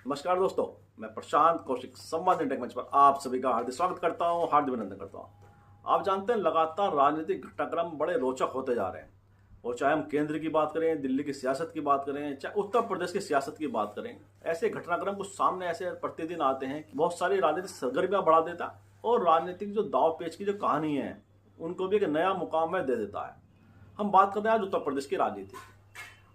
नमस्कार दोस्तों, मैं प्रशांत कौशिक संवाद इंटेक मंच पर आप सभी का हार्दिक स्वागत करता हूं, हार्दिक अभिनंदन करता हूं। आप जानते हैं लगातार राजनीतिक घटनाक्रम बड़े रोचक होते जा रहे हैं और चाहे हम केंद्र की बात करें, दिल्ली की सियासत की बात करें, चाहे उत्तर प्रदेश की सियासत की बात करें, ऐसे घटनाक्रम कुछ सामने ऐसे प्रतिदिन आते हैं कि बहुत सारी राजनीतिक सरगर्मियां बढ़ा देता और राजनीतिक जो दाव पेच की जो कहानी है उनको भी एक नया मुकाम में दे देता है। हम बात करते हैं आज उत्तर प्रदेश की राजनीति।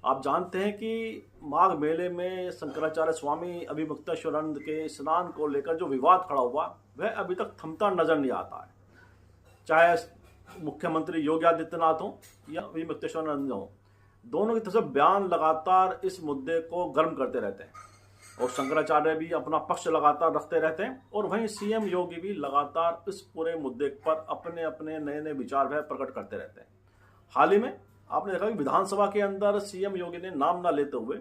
आप जानते हैं कि माघ मेले में शंकराचार्य स्वामी अभिमुक्तेश्वरानंद के स्नान को लेकर जो विवाद खड़ा हुआ वह अभी तक थमता नजर नहीं आता है। चाहे मुख्यमंत्री योगी आदित्यनाथ हो या अभिमुक्तेश्वरानंद हो, दोनों की तरफ से बयान लगातार इस मुद्दे को गर्म करते रहते हैं और शंकराचार्य भी अपना पक्ष लगातार रखते रहते हैं और वहीं सीएम योगी भी लगातार इस पूरे मुद्दे पर अपने अपने नए नए विचार वह प्रकट करते रहते हैं। हाल ही में आपने देखा कि विधानसभा के अंदर सीएम योगी ने नाम न लेते हुए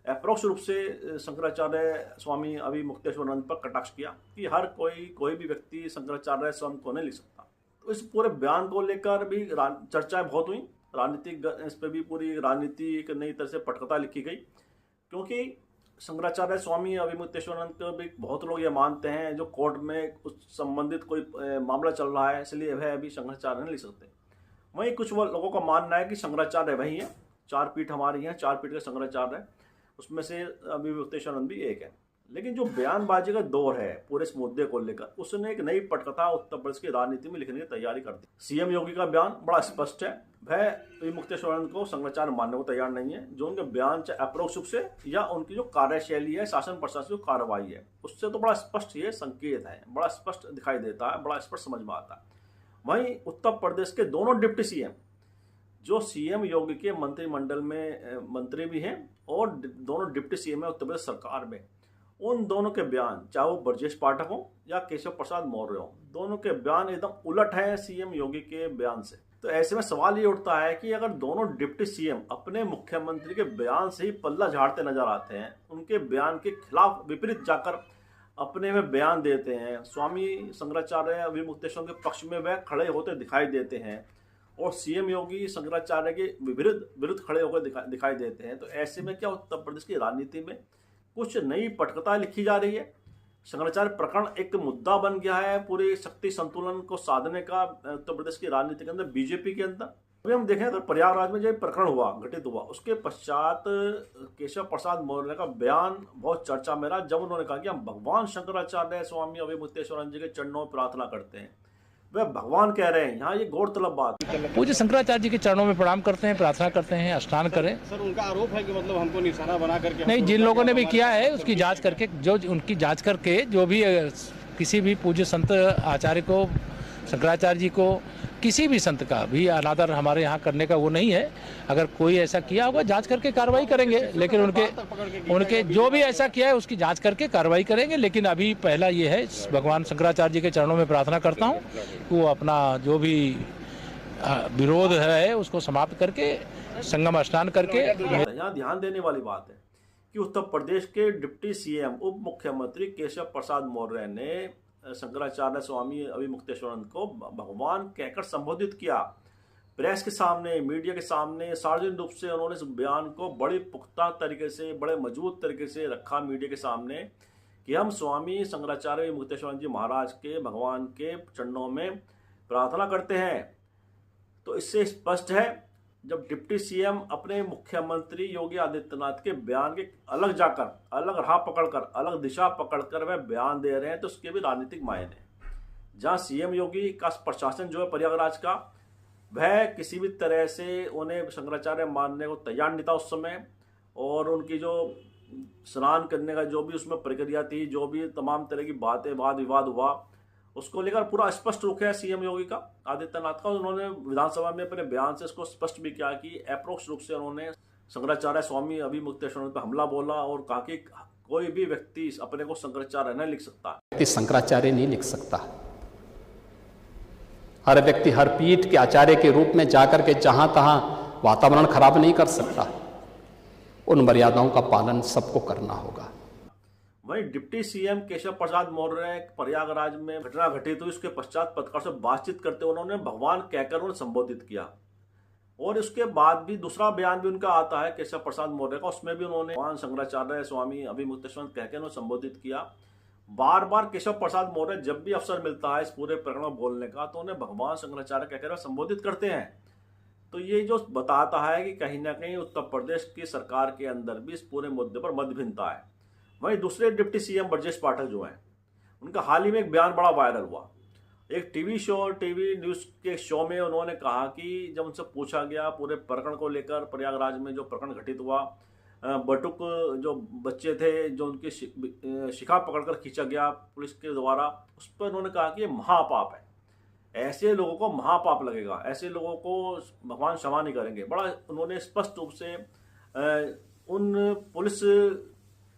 अप्रोक्ष रूप से शंकराचार्य स्वामी अभिमुक्तेश्वरानंद पर कटाक्ष किया कि हर कोई भी व्यक्ति शंकराचार्य स्वयं को नहीं लिख सकता। तो इस पूरे बयान को लेकर भी चर्चाएं बहुत हुई, राजनीतिक इस पर भी पूरी राजनीति एक नई तरह से पटकथा लिखी गई, क्योंकि शंकराचार्य स्वामी अभिमुक्तेश्वरानंद को भी बहुत लोग ये मानते हैं जो कोर्ट में उस संबंधित कोई मामला चल रहा है, इसलिए वह अभी शंकराचार्य नहीं लिख सकते। वहीं कुछ लोगों का मानना है कि शंकराचार्य वही है, 4 पीठ हमारी हैं, 4 पीठ के शंकराचार्य है, उसमें से अभिमुक्तेश्वरानंद भी एक है। लेकिन जो बयानबाजी का दौर है पूरे इस मुद्दे को लेकर, उसने एक नई पटकथा उत्तर प्रदेश की राजनीति में लिखने की तैयारी कर दी। सीएम योगी का बयान बड़ा स्पष्ट है, वह अभिमुक्तेश्वरानंद को शंकराचार्य मानने को तैयार नहीं है। जो उनके बयान चाहे अप्रोक्ष रूप से या उनकी जो कार्यशैली है, शासन प्रशासन की कार्रवाई है, उससे तो बड़ा स्पष्ट ये संकेत है, बड़ा स्पष्ट दिखाई देता है, बड़ा स्पष्ट समझ में आता है। वहीं उत्तर प्रदेश के दोनों डिप्टी सीएम जो सीएम योगी के मंत्रिमंडल में मंत्री भी हैं और दोनों डिप्टी सीएम है उत्तर प्रदेश सरकार में, उन दोनों के बयान चाहे वो ब्रजेश पाठक हो या केशव प्रसाद मौर्य हो, दोनों के बयान एकदम उलट है सीएम योगी के बयान से। तो ऐसे में सवाल ये उठता है कि अगर दोनों डिप्टी सीएम अपने मुख्यमंत्री के बयान से ही पल्ला झाड़ते नजर आते हैं, उनके बयान के खिलाफ विपरीत जाकर अपने में बयान देते हैं, स्वामी शंकराचार्य अभिमुक्तेश्वर के पक्ष में वह खड़े होते दिखाई देते हैं और सीएम योगी शंकराचार्य के विरुद्ध खड़े होकर दिखाई देते हैं, तो ऐसे में क्या उत्तर प्रदेश की राजनीति में कुछ नई पटकथा लिखी जा रही है। शंकराचार्य प्रकरण एक मुद्दा बन गया है पूरे शक्ति संतुलन को साधने का उत्तर प्रदेश की राजनीति के अंदर, बीजेपी के अंदर। अभी हम देखें अगर प्रयागराज में जो प्रकरण हुआ, घटित हुआ, उसके पश्चात केशव प्रसाद मौर्य का बयान बहुत चर्चा में रहा, जब उन्होंने कहा कि हम भगवान शंकराचार्य स्वामी अभिमुक्तेश्वरानंद जी के चरणों में प्रार्थना करते हैं। वह भगवान कह रहे हैं, यहाँ ये गौरतलब बात। पूज्य शंकराचार्य जी के चरणों में प्रणाम करते हैं, प्रार्थना करते हैं, स्नान करें। सर, उनका आरोप है कि मतलब हमको निशाना बना करके नहीं, जिन लोगों ने भी किया है उसकी जांच करके, उनकी जांच करके जो भी किसी भी पूज्य संत आचार्य को, शंकराचार्य जी को, किसी भी संत का भी अनादर हमारे यहाँ करने का वो नहीं है। अगर कोई ऐसा किया होगा जांच करके कार्रवाई करेंगे, लेकिन उनके जो भी ऐसा किया है उसकी जांच करके कार्रवाई करेंगे। लेकिन अभी पहला ये है, भगवान शंकराचार्य जी के चरणों में प्रार्थना करता हूँ कि वो अपना जो भी विरोध है उसको समाप्त करके संगम स्नान करके। यहाँ ध्यान देने वाली बात है कि उत्तर प्रदेश के डिप्टी सीएम उप मुख्यमंत्री केशव प्रसाद मौर्य ने शंकराचार्य स्वामी अभिमुक्तेश्वरानंद को भगवान कहकर संबोधित किया। प्रेस के सामने, मीडिया के सामने सार्वजनिक रूप से उन्होंने इस बयान को बड़ी पुख्ता तरीके से, बड़े मजबूत तरीके से रखा मीडिया के सामने कि हम स्वामी शंकराचार्य अभिमुक्तेश्वरानंद जी महाराज के, भगवान के चरणों में प्रार्थना करते हैं। तो इससे स्पष्ट है, जब डिप्टी सीएम अपने मुख्यमंत्री योगी आदित्यनाथ के बयान के अलग जाकर, अलग राह पकड़कर, अलग दिशा पकड़कर वह बयान दे रहे हैं, तो उसके भी राजनीतिक मायने हैं। जहां सीएम योगी का प्रशासन जो है प्रयागराज का, वह किसी भी तरह से उन्हें शंकराचार्य मानने को तैयार नहीं था उस समय, और उनकी जो स्नान करने का जो भी उसमें प्रक्रिया थी, जो भी तमाम तरह की बातें, वाद विवाद हुआ, उसको लेकर पूरा स्पष्ट रुख है सीएम योगी का, आदित्यनाथ का। उन्होंने विधानसभा में अपने बयान से इसको स्पष्ट भी किया कि अप्रोक्ष रूप से उन्होंने शंकराचार्य स्वामी अभिमुक्तेश्वरानंद पर हमला बोला और कहा कि कोई भी व्यक्ति अपने को शंकराचार्य नहीं लिख सकता, शंकराचार्य नहीं लिख सकता। हर व्यक्ति हर पीठ के आचार्य के रूप में जाकर के जहां तहां वातावरण खराब नहीं कर सकता। उन मर्यादाओं का पालन सबको करना होगा। वहीं डिप्टी सीएम केशव प्रसाद मौर्य प्रयागराज में घटना घटित हुई, उसके पश्चात पत्रकारों से बातचीत करते हुए उन्होंने भगवान कहकर उन्हें संबोधित किया और उसके बाद भी दूसरा बयान भी उनका आता है केशव प्रसाद मौर्य का, उसमें भी उन्होंने भगवान शंकराचार्य स्वामी अभिमुक्तेश्वर कह के उन्होंने संबोधित किया। बार बार केशव प्रसाद मौर्य जब भी अवसर मिलता है इस पूरे प्रकरण में बोलने का तो उन्हें भगवान शंकराचार्य कहकर संबोधित करते हैं। तो ये जो बताता है कि कहीं ना कहीं उत्तर प्रदेश की सरकार के अंदर भी इस पूरे मुद्दे पर मतभिन्नता है। वहीं दूसरे डिप्टी सीएम ब्रजेश पाठक जो हैं, उनका हाल ही में एक बयान बड़ा वायरल हुआ। एक टीवी न्यूज़ के शो में उन्होंने कहा कि जब उनसे पूछा गया पूरे प्रकरण को लेकर, प्रयागराज में जो प्रकरण घटित हुआ, बटुक जो बच्चे थे जो उनकी शिखा पकड़कर खींचा गया पुलिस के द्वारा, उस पर उन्होंने कहा कि ये महापाप है, ऐसे लोगों को महापाप लगेगा, ऐसे लोगों को भगवान क्षमा नहीं करेंगे। बड़ा उन्होंने स्पष्ट रूप से उन पुलिस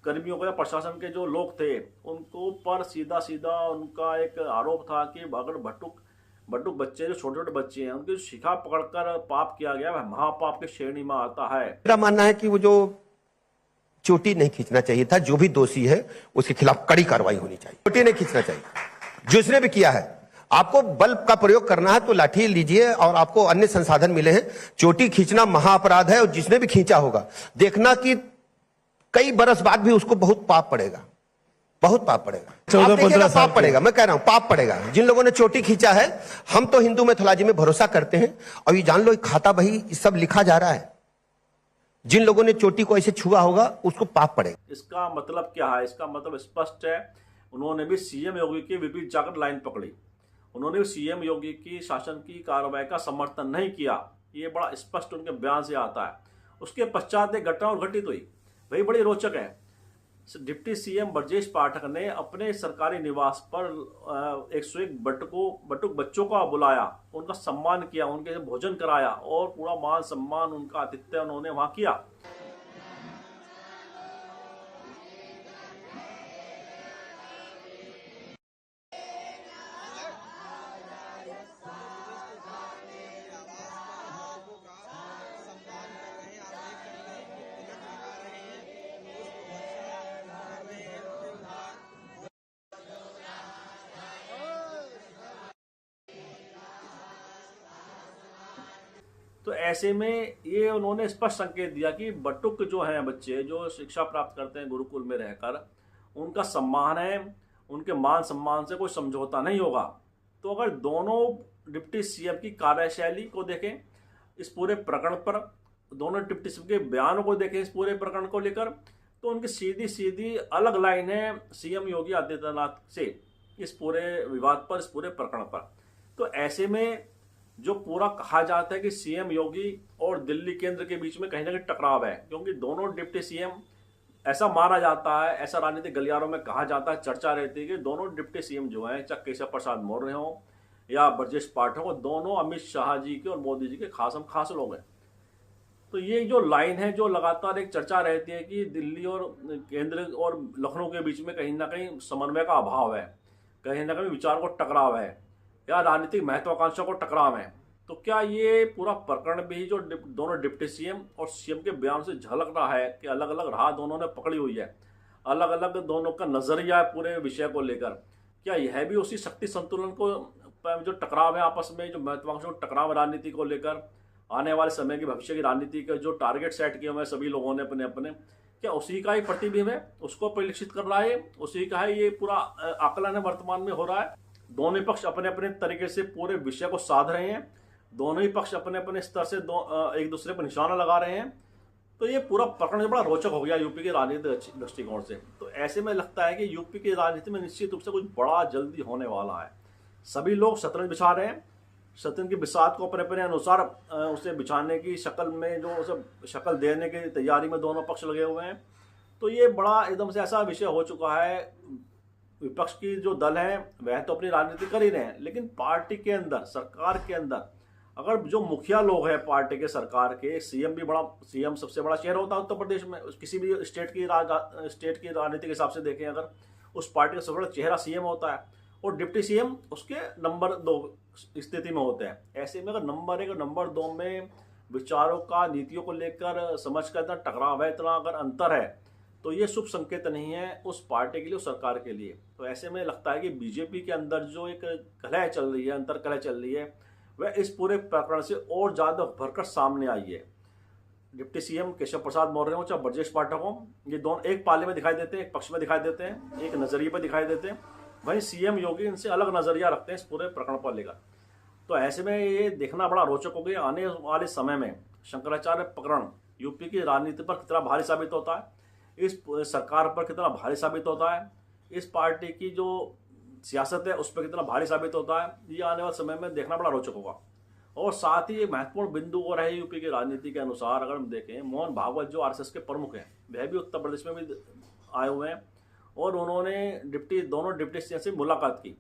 कर्मियों को या प्रशासन के जो लोग थे उनको पर सीधा सीधा उनका एक आरोप था कि अगर बटुक बच्चे जो छोटे छोटे बच्चे हैं उनकी शिखा पकड़कर पाप किया गया वह महापाप की श्रेणी में आता है। मेरा मानना है कि वो जो चोटी नहीं खींचना चाहिए था, जो भी दोषी है उसके खिलाफ कड़ी कार्रवाई होनी चाहिए। चोटी नहीं खींचना चाहिए, जिसने भी किया है। आपको बल का प्रयोग करना है तो लाठी लीजिए और आपको अन्य संसाधन मिले हैं। चोटी खींचना महाअपराध है और जिसने भी खींचा होगा देखना कि कई बरस बाद भी उसको बहुत पाप पड़ेगा, बहुत पाप पड़ेगा। 14-15 पाप पड़ेगा, मैं कह रहा हूं पाप पड़ेगा। जिन लोगों ने चोटी खींचा है, हम तो हिंदू मैथोलॉजी में भरोसा करते हैं और ये जान लो खाता बही सब लिखा जा रहा है। जिन लोगों ने चोटी को ऐसे छुआ होगा उसको पाप पड़ेगा। इसका मतलब क्या है? इसका मतलब स्पष्ट है। उन्होंने भी सीएम योगी के विपरीत जाकर लाइन पकड़ी, उन्होंने भी सीएम योगी की शासन की कार्रवाई का समर्थन नहीं किया। ये बड़ा स्पष्ट उनके बयान से आता है। उसके पश्चात एक घटना और घटित हुई, वही बड़ी रोचक है। डिप्टी सीएम ब्रजेश पाठक ने अपने सरकारी निवास पर 101 बटुक बच्चों का बुलाया, उनका सम्मान किया, उनके भोजन कराया और पूरा मान सम्मान उनका आतिथ्य उन्होंने वहां किया। तो ऐसे में ये उन्होंने स्पष्ट संकेत दिया कि बटुक जो हैं बच्चे जो शिक्षा प्राप्त करते हैं गुरुकुल में रहकर, उनका सम्मान है, उनके मान सम्मान से कोई समझौता नहीं होगा। तो अगर दोनों डिप्टी सीएम की कार्यशैली को देखें इस पूरे प्रकरण पर, दोनों डिप्टी सीएम के बयानों को देखें इस पूरे प्रकरण को लेकर, तो उनकी सीधी सीधी अलग लाइन है सीएम योगी आदित्यनाथ से इस पूरे विवाद पर, इस पूरे प्रकरण पर। तो ऐसे में जो पूरा कहा जाता है कि सीएम योगी और दिल्ली केंद्र के बीच में कहीं ना कहीं टकराव है, क्योंकि दोनों डिप्टी सीएम, ऐसा माना जाता है, ऐसा राजनीतिक गलियारों में कहा जाता है, चर्चा रहती है कि दोनों डिप्टी सीएम जो हैं, चाहे केशव प्रसाद मौर्य हों या ब्रजेश पाठक हो, दोनों अमित शाह जी के और मोदी जी के खास लोग हैं। तो ये जो लाइन है, जो लगातार एक चर्चा रहती है कि दिल्ली और केंद्र और लखनऊ के बीच में कहीं ना कहीं समन्वय का अभाव है, कहीं ना कहीं विचार को टकराव है या राजनीतिक महत्वाकांक्षा को टकराव है। तो क्या ये पूरा प्रकरण भी जो दोनों डिप्टी सीएम और सीएम के बयान से झलक रहा है कि अलग अलग राह दोनों ने पकड़ी हुई है, अलग अलग दोनों का नजरिया है पूरे विषय को लेकर, क्या यह भी उसी शक्ति संतुलन को जो टकराव है आपस में, जो महत्वाकांक्षा टकराव राजनीति को लेकर, आने वाले समय की भविष्य की राजनीति के जो टारगेट सेट किए हुए सभी लोगों ने अपने अपने, क्या उसी का ही प्रतिबिंब है, उसको परिलक्षित कर रहा है, उसी का है ये पूरा आकलन है वर्तमान में हो रहा है। दोनों पक्ष अपने अपने तरीके से पूरे विषय को साध रहे हैं, दोनों ही पक्ष अपने अपने स्तर से एक दूसरे पर निशाना लगा रहे हैं। तो ये पूरा प्रकरण बड़ा रोचक हो गया यूपी के राजनीतिक दृष्टिकोण से। तो ऐसे में लगता है कि यूपी की राजनीति में निश्चित रूप से कुछ बड़ा जल्दी होने वाला है। सभी लोग शतरंज बिछा रहे हैं, शतरंज की बिसात को अपने अपने अनुसार उसे बिछाने की शक्ल में, जो उसे शक्ल देने की तैयारी में दोनों पक्ष लगे हुए हैं। तो ये बड़ा एकदम से ऐसा विषय हो चुका है। विपक्ष की जो दल है वह तो अपनी राजनीति कर ही रहे हैं, लेकिन पार्टी के अंदर, सरकार के अंदर अगर जो मुखिया लोग हैं पार्टी के, सरकार के, सीएम सबसे बड़ा चेहरा होता है उत्तर प्रदेश में, किसी भी स्टेट की राजनीति के हिसाब से देखें अगर, उस पार्टी का सबसे बड़ा चेहरा सीएम होता है और डिप्टी सीएम उसके नंबर 2 स्थिति में होते हैं। ऐसे में अगर नंबर 1 और नंबर 2 में विचारों का, नीतियों को लेकर समझ का इतना टकराव है, इतना अगर अंतर है, तो ये शुभ संकेत नहीं है उस पार्टी के लिए, उस सरकार के लिए। तो ऐसे में लगता है कि बीजेपी के अंदर जो एक कलह चल रही है, अंतर कलह चल रही है, वह इस पूरे प्रकरण से और ज़्यादा भरकर सामने आई है। डिप्टी सीएम केशव प्रसाद मौर्य हो चाहे ब्रजेश पाठक हो, ये दोनों एक पाले में दिखाई देते हैं, एक पक्ष में दिखाई देते हैं, एक नज़रिए पर दिखाई देते हैं। वहीं सीएम योगी इनसे अलग नज़रिया रखते हैं इस पूरे प्रकरण पर लेकर। तो ऐसे में ये देखना बड़ा रोचक हो गया आने वाले समय में शंकराचार्य प्रकरण यूपी की राजनीति पर कितना भारी साबित होता है, इस सरकार पर कितना भारी साबित होता है, इस पार्टी की जो सियासत है उस पर कितना भारी साबित होता है, ये आने वाले समय में देखना बड़ा रोचक होगा। और साथ ही एक महत्वपूर्ण बिंदु और है यूपी की राजनीति के अनुसार, अगर हम देखें, मोहन भागवत जो आरएसएस के प्रमुख हैं, वह भी उत्तर प्रदेश में भी आए हुए हैं और उन्होंने दोनों डिप्टी सीएम से मुलाकात की।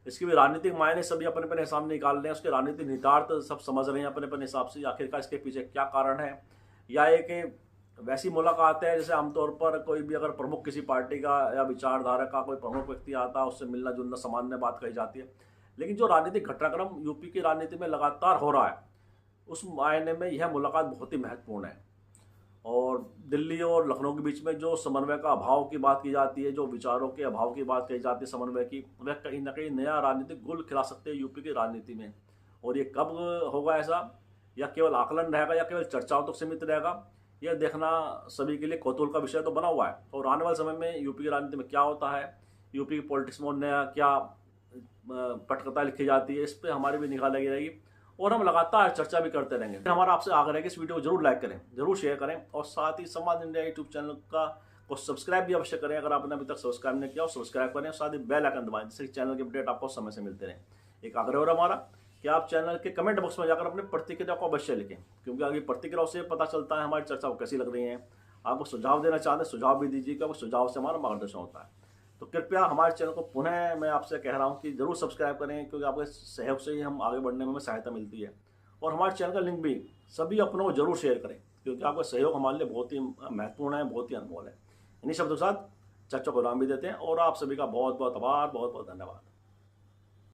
इसकी भी राजनीतिक मायने सभी अपने अपने हिसाब से निकाल रहे हैं, उसके राजनीतिक निहितार्थ सब समझ रहे हैं अपने अपने हिसाब से, आखिरकार इसके पीछे क्या कारण है, या एक वैसी मुलाकात है जैसे आमतौर पर कोई भी अगर प्रमुख किसी पार्टी का या विचारधारा का कोई प्रमुख व्यक्ति आता है उससे मिलना जुलना सामान्य बात कही जाती है। लेकिन जो राजनीतिक घटनाक्रम यूपी की राजनीति में लगातार हो रहा है, उस मायने में यह मुलाकात बहुत ही महत्वपूर्ण है। और दिल्ली और लखनऊ के बीच में जो समन्वय का अभाव की बात की जाती है, जो विचारों के अभाव की बात कही जाती है समन्वय की, वह कहीं ना कहीं नया राजनीतिक गुल खिला सकते हैं यूपी की राजनीति में। और ये कब होगा ऐसा, या केवल आकलन रहेगा या केवल चर्चाओं तक सीमित रहेगा, यह देखना सभी के लिए कौतूहल का विषय तो बना हुआ है। और आने वाले समय में यूपी की राजनीति में क्या होता है, यूपी की पॉलिटिक्स में नया क्या पटकथा लिखी जाती है, इस पर हमारी भी निगाह लगी रहेगी और हम लगातार चर्चा भी करते रहेंगे। हमारा आपसे आग्रह है कि इस वीडियो को जरूर लाइक करें, जरूर शेयर करें और साथ ही संवाद इंडिया यूट्यूब चैनल को सब्सक्राइब भी अवश्य करें अगर आपने अभी तक सब्सक्राइब नहीं किया, सब्सक्राइब करें और साथ ही बेल आइकन दबाएं जिससे चैनल के अपडेट आपको समय से मिलते रहें। एक आग्रह हो रहा हमारा कि आप चैनल के कमेंट बॉक्स में जाकर अपनी प्रतिक्रिया को अवश्य लिखें, क्योंकि आगे प्रतिक्रियाओं से पता चलता है हमारी चर्चा कैसी लग रही है। आपको सुझाव देना चाहते हैं, सुझाव भी दीजिए, क्योंकि सुझाव से हमारा मार्गदर्शन होता है। तो कृपया हमारे चैनल को पुनः मैं आपसे कह रहा हूँ कि जरूर सब्सक्राइब करें, क्योंकि आपके सहयोग से ही हम आगे बढ़ने में हमें सहायता मिलती है। और हमारे चैनल का लिंक भी सभी अपनों को जरूर शेयर करें, क्योंकि आपका सहयोग हमारे लिए बहुत ही महत्वपूर्ण है, बहुत ही अनमोल है। इन्हीं शब्दों के साथ चर्चा को विराम भी देते हैं और आप सभी का बहुत बहुत आभार, बहुत बहुत धन्यवाद।